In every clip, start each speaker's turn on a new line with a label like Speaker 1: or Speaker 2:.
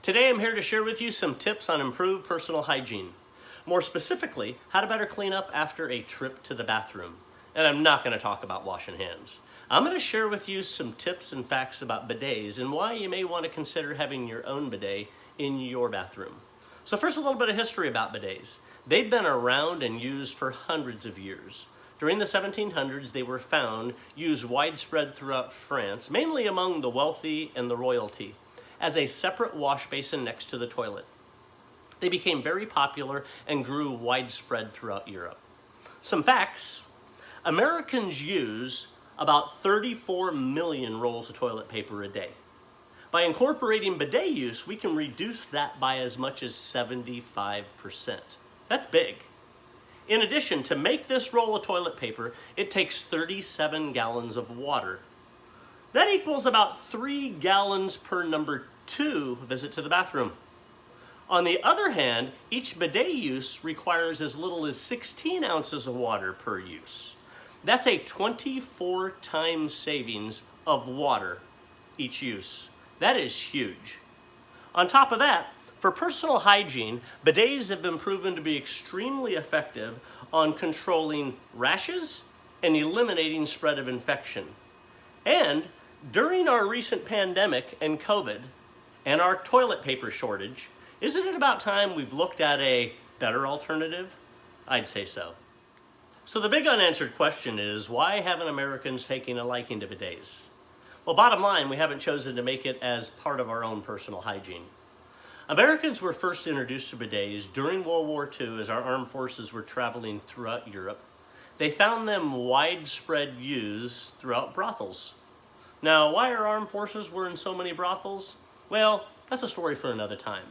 Speaker 1: Today I'm here to share with you some tips on improved personal hygiene. More specifically, how to better clean up after a trip to the bathroom. And I'm not going to talk about washing hands. I'm going to share with you some tips and facts about bidets and why you may want to consider having your own bidet in your bathroom. So first, a little bit of history about bidets. They've been around and used for hundreds of years. During the 1700s, they were found used widespread throughout France, mainly among the wealthy and the royalty, as a separate wash basin next to the toilet. They became very popular and grew widespread throughout Europe. Some facts: Americans use about 34 million rolls of toilet paper a day. By incorporating bidet use, we can reduce that by as much as 75%. That's big. In addition, to make this roll of toilet paper, it takes 37 gallons of water. That equals about 3 gallons per number 2 visit to the bathroom. On the other hand, each bidet use requires as little as 16 ounces of water per use. That's a 24 times savings of water each use. That is huge. On top of that, for personal hygiene, bidets have been proven to be extremely effective on controlling rashes and eliminating spread of infection. And during our recent pandemic and COVID and our toilet paper shortage, isn't it about time we've looked at a better alternative? I'd say so. So the big unanswered question is, why haven't Americans taken a liking to bidets? Well, bottom line, we haven't chosen to make it as part of our own personal hygiene. Americans were first introduced to bidets during World War II as our armed forces were traveling throughout Europe. They found them widespread used throughout brothels. Now, why our armed forces were in so many brothels? Well, that's a story for another time.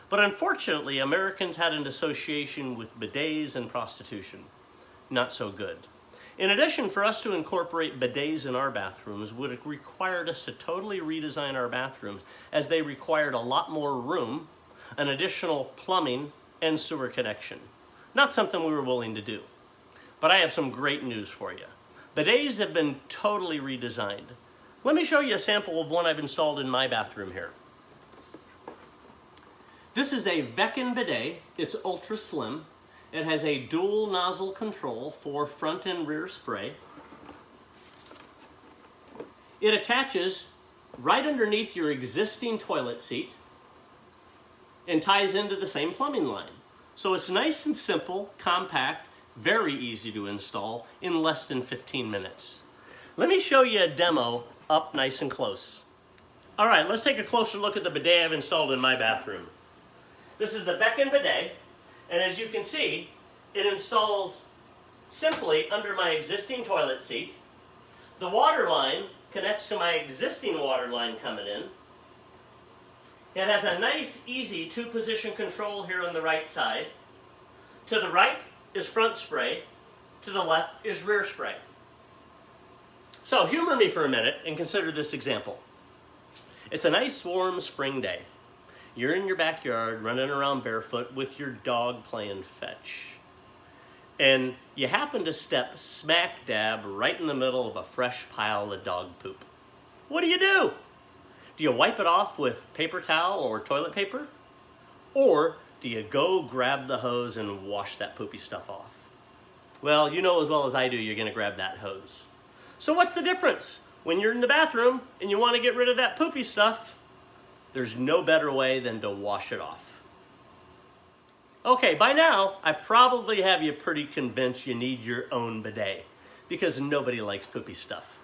Speaker 1: But unfortunately, Americans had an association with bidets and prostitution. Not so good. In addition, for us to incorporate bidets in our bathrooms would have required us to totally redesign our bathrooms, as they required a lot more room, an additional plumbing, and sewer connection. Not something we were willing to do. But I have some great news for you. Bidets have been totally redesigned. Let me show you a sample of one I've installed in my bathroom here. This is a Veckin bidet. It's ultra slim. It has a dual nozzle control for front and rear spray. It attaches right underneath your existing toilet seat and ties into the same plumbing line. So it's nice and simple, compact, very easy to install in less than 15 minutes. Let me show you a demo up nice and close. All right, let's take a closer look at the bidet I've installed in my bathroom. This is the Veckin bidet. And as you can see, it installs simply under my existing toilet seat. The water line connects to my existing water line coming in. It has a nice, easy 2-position control here on the right side. To the right is front spray. To the left is rear spray. So humor me for a minute and consider this example. It's a nice, warm spring day. You're in your backyard running around barefoot with your dog playing fetch. And you happen to step smack dab right in the middle of a fresh pile of dog poop. What do? Do you wipe it off with paper towel or toilet paper? Or do you go grab the hose and wash that poopy stuff off? Well, you know as well as I do you're going to grab that hose. So what's the difference? When you're in the bathroom and you want to get rid of that poopy stuff, there's no better way than to wash it off. Okay, by now, I probably have you pretty convinced you need your own bidet, because nobody likes poopy stuff.